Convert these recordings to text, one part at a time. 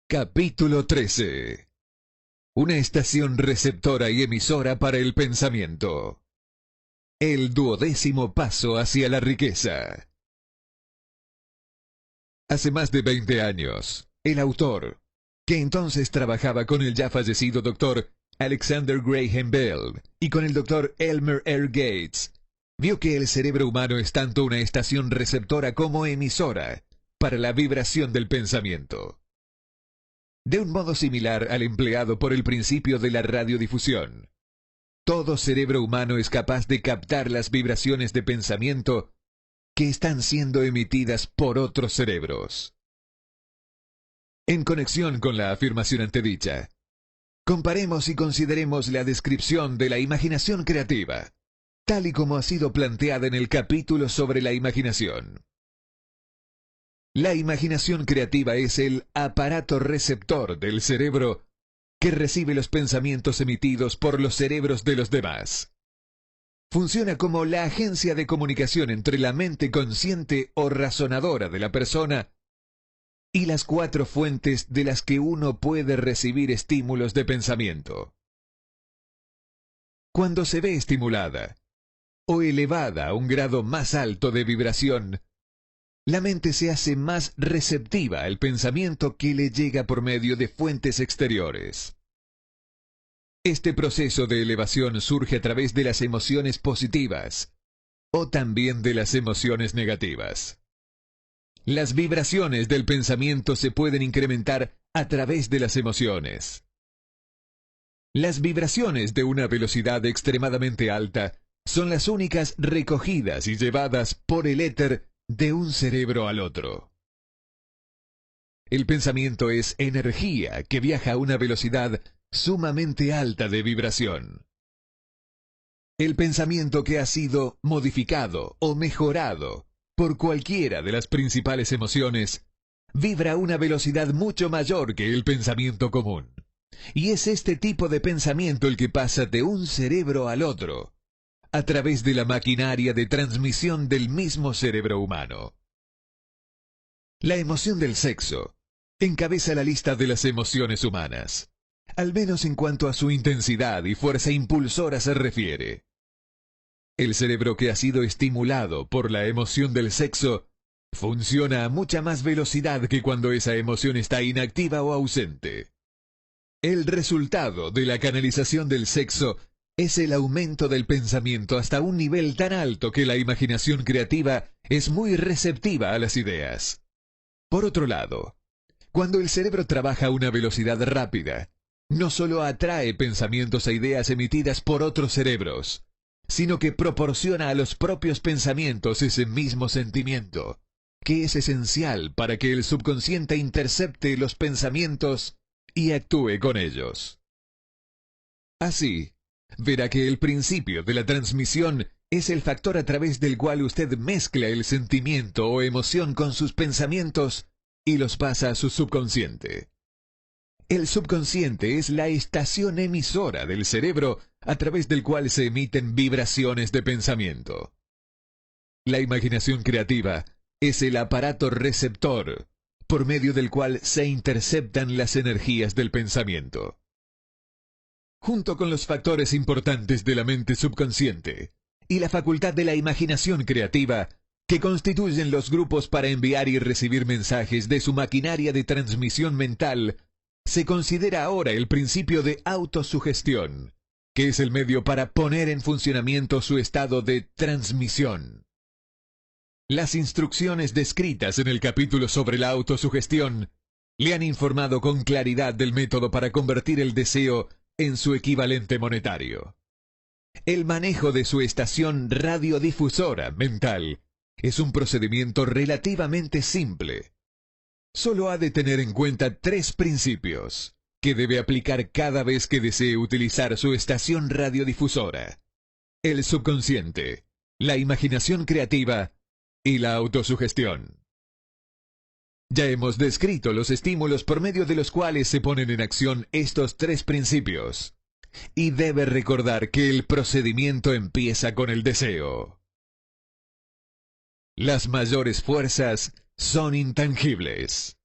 Capítulo 13. Una estación receptora y emisora para el pensamiento. El 12º paso hacia la riqueza. Hace más de 20 años, el autor, que entonces trabajaba con el ya fallecido Dr. Alexander Graham Bell y con el Dr. Elmer R. Gates, vio que el cerebro humano es tanto una estación receptora como emisora para la vibración del pensamiento. De un modo similar al empleado por el principio de la radiodifusión, todo cerebro humano es capaz de captar las vibraciones de pensamiento que están siendo emitidas por otros cerebros. En conexión con la afirmación antedicha, comparemos y consideremos la descripción de la imaginación creativa, tal y como ha sido planteada en el capítulo sobre la imaginación. La imaginación creativa es el aparato receptor del cerebro que recibe los pensamientos emitidos por los cerebros de los demás. Funciona como la agencia de comunicación entre la mente consciente o razonadora de la persona y las 4 fuentes de las que uno puede recibir estímulos de pensamiento. Cuando se ve estimulada o elevada a un grado más alto de vibración, la mente se hace más receptiva al pensamiento que le llega por medio de fuentes exteriores. Este proceso de elevación surge a través de las emociones positivas o también de las emociones negativas. Las vibraciones del pensamiento se pueden incrementar a través de las emociones. Las vibraciones de una velocidad extremadamente alta son las únicas recogidas y llevadas por el éter de un cerebro al otro. El pensamiento es energía que viaja a una velocidad sumamente alta de vibración. El pensamiento que ha sido modificado o mejorado por cualquiera de las principales emociones vibra a una velocidad mucho mayor que el pensamiento común. Y es este tipo de pensamiento el que pasa de un cerebro al otro, a través de la maquinaria de transmisión del mismo cerebro humano. La emoción del sexo encabeza la lista de las emociones humanas, al menos en cuanto a su intensidad y fuerza impulsora se refiere. El cerebro que ha sido estimulado por la emoción del sexo funciona a mucha más velocidad que cuando esa emoción está inactiva o ausente. El resultado de la canalización del sexo es el aumento del pensamiento hasta un nivel tan alto que la imaginación creativa es muy receptiva a las ideas. Por otro lado, cuando el cerebro trabaja a una velocidad rápida, no solo atrae pensamientos e ideas emitidas por otros cerebros, sino que proporciona a los propios pensamientos ese mismo sentimiento, que es esencial para que el subconsciente intercepte los pensamientos y actúe con ellos. Así, verá que el principio de la transmisión es el factor a través del cual usted mezcla el sentimiento o emoción con sus pensamientos y los pasa a su subconsciente. El subconsciente es la estación emisora del cerebro a través del cual se emiten vibraciones de pensamiento. La imaginación creativa es el aparato receptor por medio del cual se interceptan las energías del pensamiento. Junto con los factores importantes de la mente subconsciente y la facultad de la imaginación creativa, que constituyen los grupos para enviar y recibir mensajes de su maquinaria de transmisión mental, se considera ahora el principio de autosugestión, que es el medio para poner en funcionamiento su estado de transmisión. Las instrucciones descritas en el capítulo sobre la autosugestión le han informado con claridad del método para convertir el deseo en su equivalente monetario. El manejo de su estación radiodifusora mental es un procedimiento relativamente simple. Solo ha de tener en cuenta 3 principios que debe aplicar cada vez que desee utilizar su estación radiodifusora: el subconsciente, la imaginación creativa y la autosugestión. Ya hemos descrito los estímulos por medio de los cuales se ponen en acción estos 3 principios, y debe recordar que el procedimiento empieza con el deseo. Las mayores fuerzas son intangibles.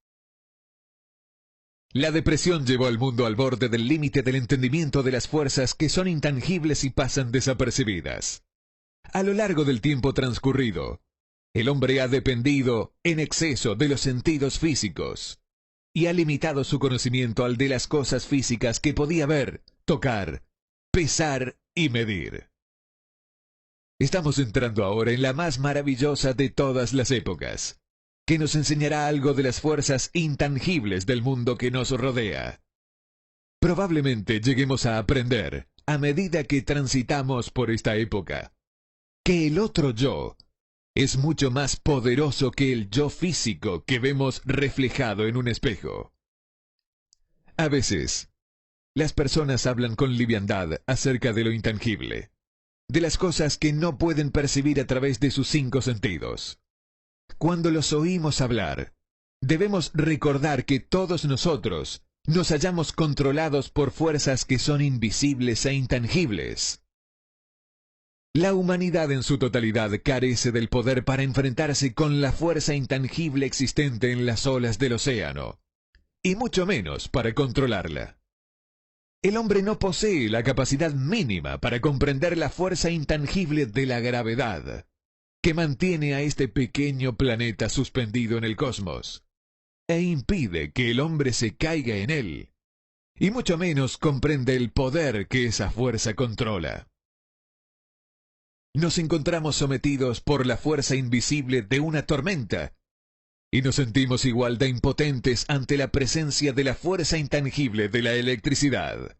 La depresión llevó al mundo al borde del límite del entendimiento de las fuerzas que son intangibles y pasan desapercibidas. A lo largo del tiempo transcurrido, el hombre ha dependido en exceso de los sentidos físicos y ha limitado su conocimiento al de las cosas físicas que podía ver, tocar, pesar y medir. Estamos entrando ahora en la más maravillosa de todas las épocas, que nos enseñará algo de las fuerzas intangibles del mundo que nos rodea. Probablemente lleguemos a aprender, a medida que transitamos por esta época, que el otro yo es mucho más poderoso que el yo físico que vemos reflejado en un espejo. A veces, las personas hablan con liviandad acerca de lo intangible, de las cosas que no pueden percibir a través de sus 5 sentidos. Cuando los oímos hablar, debemos recordar que todos nosotros nos hallamos controlados por fuerzas que son invisibles e intangibles. La humanidad en su totalidad carece del poder para enfrentarse con la fuerza intangible existente en las olas del océano, y mucho menos para controlarla. El hombre no posee la capacidad mínima para comprender la fuerza intangible de la gravedad, que mantiene a este pequeño planeta suspendido en el cosmos, e impide que el hombre se caiga en él, y mucho menos comprende el poder que esa fuerza controla. Nos encontramos sometidos por la fuerza invisible de una tormenta, y nos sentimos igual de impotentes ante la presencia de la fuerza intangible de la electricidad.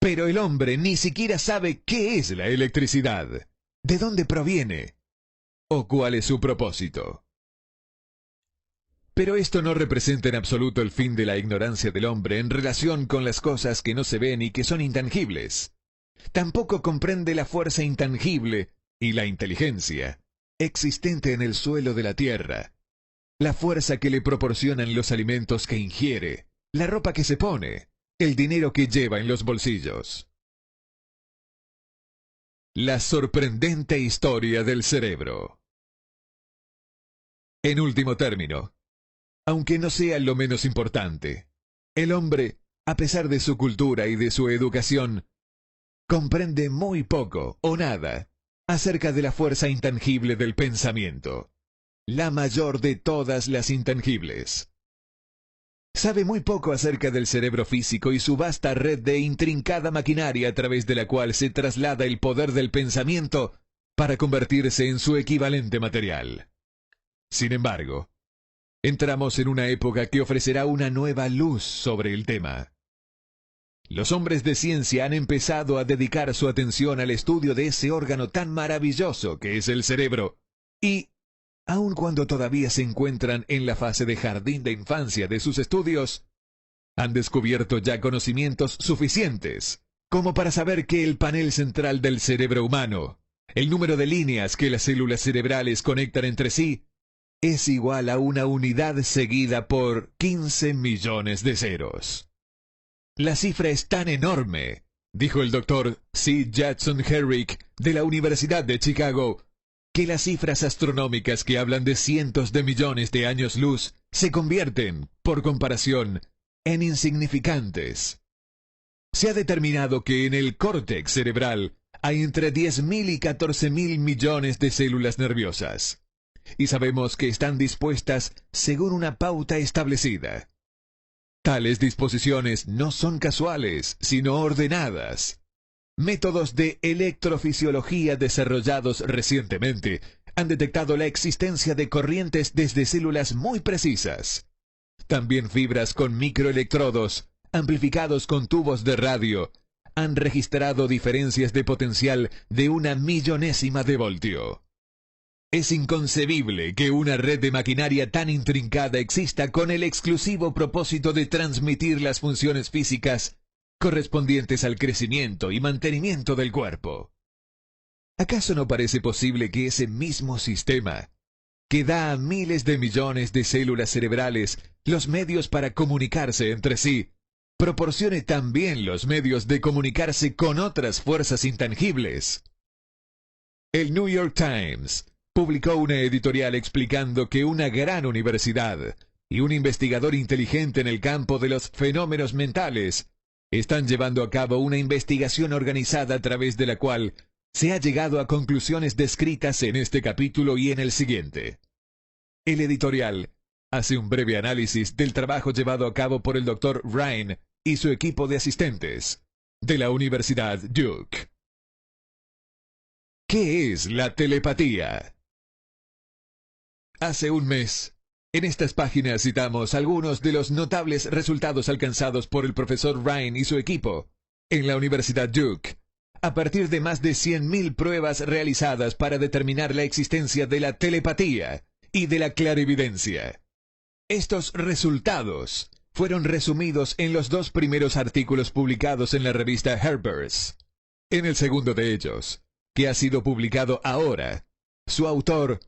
Pero el hombre ni siquiera sabe qué es la electricidad, de dónde proviene, o cuál es su propósito. Pero esto no representa en absoluto el fin de la ignorancia del hombre en relación con las cosas que no se ven y que son intangibles. Tampoco comprende la fuerza intangible y la inteligencia existente en el suelo de la tierra, la fuerza que le proporcionan los alimentos que ingiere, la ropa que se pone, el dinero que lleva en los bolsillos. La sorprendente historia del cerebro. En último término, aunque no sea lo menos importante, el hombre, a pesar de su cultura y de su educación, comprende muy poco o nada acerca de la fuerza intangible del pensamiento, la mayor de todas las intangibles. Sabe muy poco acerca del cerebro físico y su vasta red de intrincada maquinaria a través de la cual se traslada el poder del pensamiento para convertirse en su equivalente material. Sin embargo, entramos en una época que ofrecerá una nueva luz sobre el tema. Los hombres de ciencia han empezado a dedicar su atención al estudio de ese órgano tan maravilloso que es el cerebro, y, aun cuando todavía se encuentran en la fase de jardín de infancia de sus estudios, han descubierto ya conocimientos suficientes como para saber que el panel central del cerebro humano, el número de líneas que las células cerebrales conectan entre sí, es igual a una unidad seguida por 15 millones de ceros. La cifra es tan enorme, dijo el doctor C. Judson Herrick de la Universidad de Chicago, que las cifras astronómicas que hablan de cientos de millones de años luz se convierten, por comparación, en insignificantes. Se ha determinado que en el córtex cerebral hay entre 10.000 y 14.000 millones de células nerviosas, y sabemos que están dispuestas según una pauta establecida. Tales disposiciones no son casuales, sino ordenadas. Métodos de electrofisiología desarrollados recientemente han detectado la existencia de corrientes desde células muy precisas. También fibras con microelectrodos, amplificados con tubos de radio, han registrado diferencias de potencial de 1/1000ª de voltio. Es inconcebible que una red de maquinaria tan intrincada exista con el exclusivo propósito de transmitir las funciones físicas correspondientes al crecimiento y mantenimiento del cuerpo. ¿Acaso no parece posible que ese mismo sistema, que da a miles de millones de células cerebrales los medios para comunicarse entre sí, proporcione también los medios de comunicarse con otras fuerzas intangibles? El New York Times publicó una editorial explicando que una gran universidad, y un investigador inteligente en el campo de los fenómenos mentales están llevando a cabo una investigación organizada a través de la cual se ha llegado a conclusiones descritas en este capítulo y en el siguiente. El editorial hace un breve análisis del trabajo llevado a cabo por el Dr. Rhine y su equipo de asistentes de la Universidad Duke. ¿Qué es la telepatía? Hace un mes, en estas páginas citamos algunos de los notables resultados alcanzados por el profesor Rhine y su equipo en la Universidad Duke, a partir de más de 100.000 pruebas realizadas para determinar la existencia de la telepatía y de la clarividencia. Estos resultados fueron resumidos en los 2 primeros artículos publicados en la revista Harper's. En el segundo de ellos, que ha sido publicado ahora, su autor,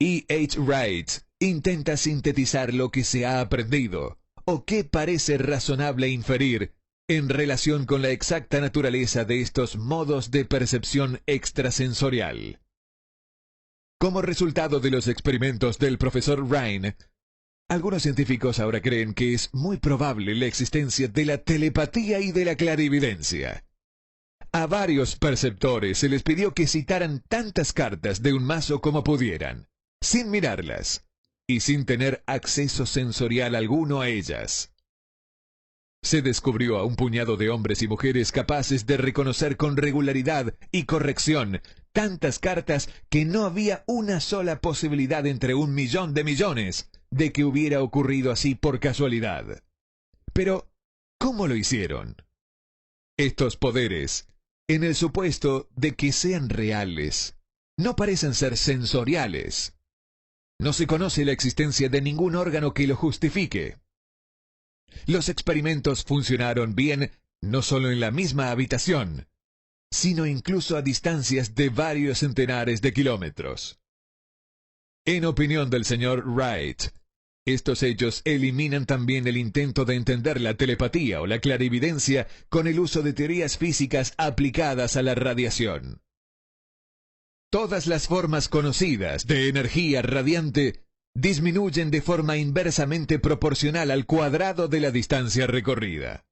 E. H. Wright, intenta sintetizar lo que se ha aprendido, o qué parece razonable inferir, en relación con la exacta naturaleza de estos modos de percepción extrasensorial. Como resultado de los experimentos del profesor Rhine, algunos científicos ahora creen que es muy probable la existencia de la telepatía y de la clarividencia. A varios perceptores se les pidió que citaran tantas cartas de un mazo como pudieran, sin mirarlas y sin tener acceso sensorial alguno a ellas. Se descubrió a un puñado de hombres y mujeres capaces de reconocer con regularidad y corrección tantas cartas que no había una sola posibilidad entre 1.000.000 de millones de que hubiera ocurrido así por casualidad. Pero, ¿cómo lo hicieron? Estos poderes, en el supuesto de que sean reales, no parecen ser sensoriales. No se conoce la existencia de ningún órgano que lo justifique. Los experimentos funcionaron bien no solo en la misma habitación, sino incluso a distancias de varios centenares de kilómetros. En opinión del señor Wright, estos hechos eliminan también el intento de entender la telepatía o la clarividencia con el uso de teorías físicas aplicadas a la radiación. Todas las formas conocidas de energía radiante disminuyen de forma inversamente proporcional al cuadrado de la distancia recorrida.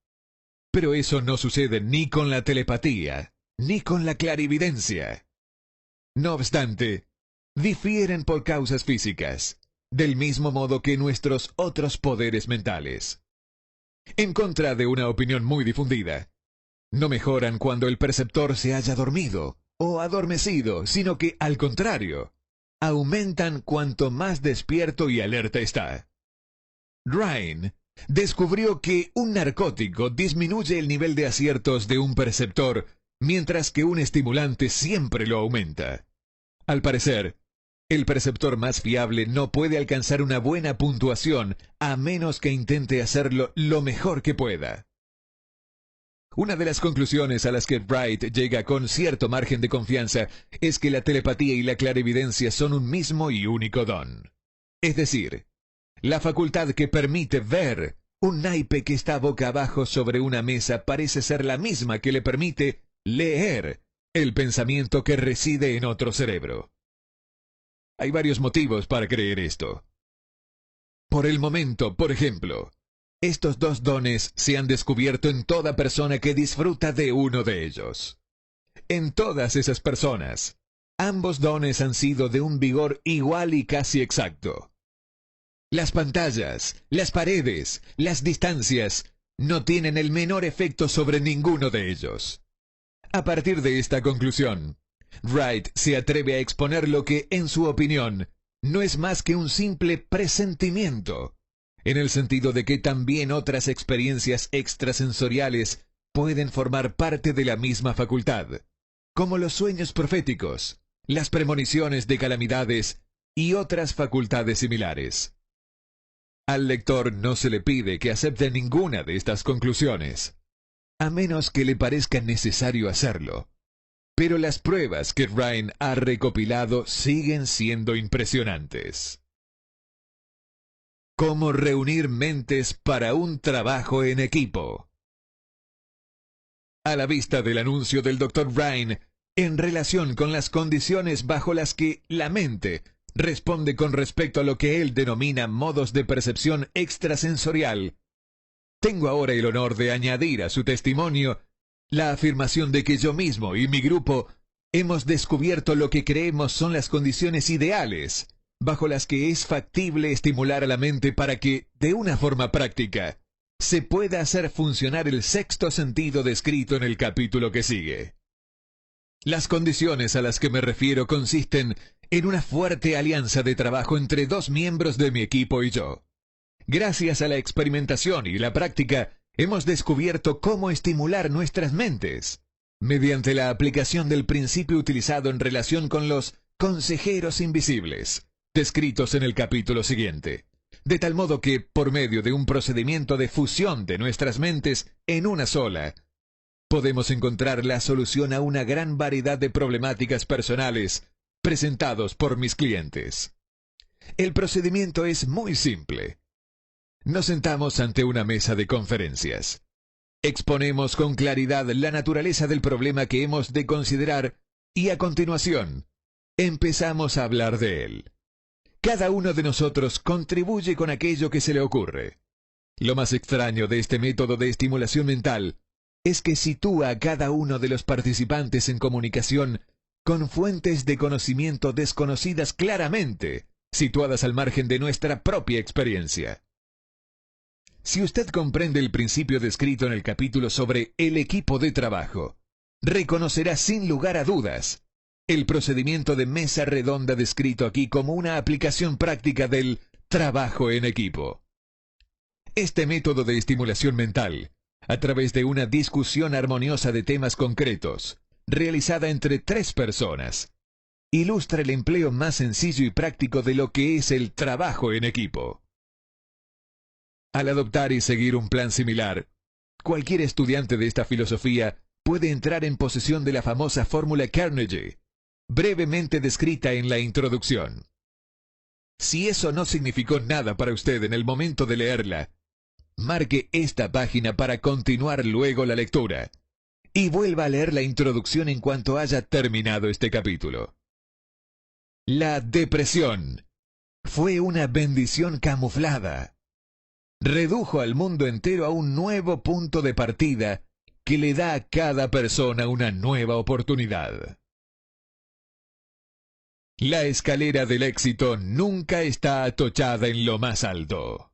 Pero eso no sucede ni con la telepatía, ni con la clarividencia. No obstante, difieren por causas físicas, del mismo modo que nuestros otros poderes mentales. En contra de una opinión muy difundida, no mejoran cuando el perceptor se haya dormido o adormecido, sino que, al contrario, aumentan cuanto más despierto y alerta está. Rhine descubrió que un narcótico disminuye el nivel de aciertos de un perceptor, mientras que un estimulante siempre lo aumenta. Al parecer, el perceptor más fiable no puede alcanzar una buena puntuación a menos que intente hacerlo lo mejor que pueda. Una de las conclusiones a las que Wright llega con cierto margen de confianza es que la telepatía y la clarividencia son un mismo y único don. Es decir, la facultad que permite ver un naipe que está boca abajo sobre una mesa parece ser la misma que le permite leer el pensamiento que reside en otro cerebro. Hay varios motivos para creer esto. Por el momento, por ejemplo, estos 2 dones se han descubierto en toda persona que disfruta de uno de ellos. En todas esas personas, ambos dones han sido de un vigor igual y casi exacto. Las pantallas, las paredes, las distancias, no tienen el menor efecto sobre ninguno de ellos. A partir de esta conclusión, Wright se atreve a exponer lo que, en su opinión, no es más que un simple presentimiento, en el sentido de que también otras experiencias extrasensoriales pueden formar parte de la misma facultad, como los sueños proféticos, las premoniciones de calamidades y otras facultades similares. Al lector no se le pide que acepte ninguna de estas conclusiones, a menos que le parezca necesario hacerlo. Pero las pruebas que Rhine ha recopilado siguen siendo impresionantes. ¿Cómo reunir mentes para un trabajo en equipo? A la vista del anuncio del Dr. Rhine, en relación con las condiciones bajo las que la mente responde con respecto a lo que él denomina modos de percepción extrasensorial. Tengo ahora el honor de añadir a su testimonio la afirmación de que yo mismo y mi grupo hemos descubierto lo que creemos son las condiciones ideales bajo las que es factible estimular a la mente para que, de una forma práctica, se pueda hacer funcionar el sexto sentido descrito en el capítulo que sigue. Las condiciones a las que me refiero consisten en una fuerte alianza de trabajo entre dos miembros de mi equipo y yo. Gracias a la experimentación y la práctica, hemos descubierto cómo estimular nuestras mentes, mediante la aplicación del principio utilizado en relación con los consejeros invisibles, descritos en el capítulo siguiente. De tal modo que, por medio de un procedimiento de fusión de nuestras mentes en una sola, podemos encontrar la solución a una gran variedad de problemáticas personales presentados por mis clientes. El procedimiento es muy simple. Nos sentamos ante una mesa de conferencias. Exponemos con claridad la naturaleza del problema que hemos de considerar y a continuación empezamos a hablar de él. Cada uno de nosotros contribuye con aquello que se le ocurre. Lo más extraño de este método de estimulación mental es que sitúa a cada uno de los participantes en comunicación con fuentes de conocimiento desconocidas claramente, situadas al margen de nuestra propia experiencia. Si usted comprende el principio descrito en el capítulo sobre el equipo de trabajo, reconocerá sin lugar a dudas el procedimiento de mesa redonda descrito aquí como una aplicación práctica del trabajo en equipo. Este método de estimulación mental, a través de una discusión armoniosa de temas concretos, realizada entre tres personas, ilustra el empleo más sencillo y práctico de lo que es el trabajo en equipo. Al adoptar y seguir un plan similar, cualquier estudiante de esta filosofía puede entrar en posesión de la famosa fórmula Carnegie, brevemente descrita en la introducción. Si eso no significó nada para usted en el momento de leerla, marque esta página para continuar luego la lectura y vuelva a leer la introducción en cuanto haya terminado este capítulo. La depresión fue una bendición camuflada. Redujo al mundo entero a un nuevo punto de partida que le da a cada persona una nueva oportunidad. La escalera del éxito nunca está atochada en lo más alto.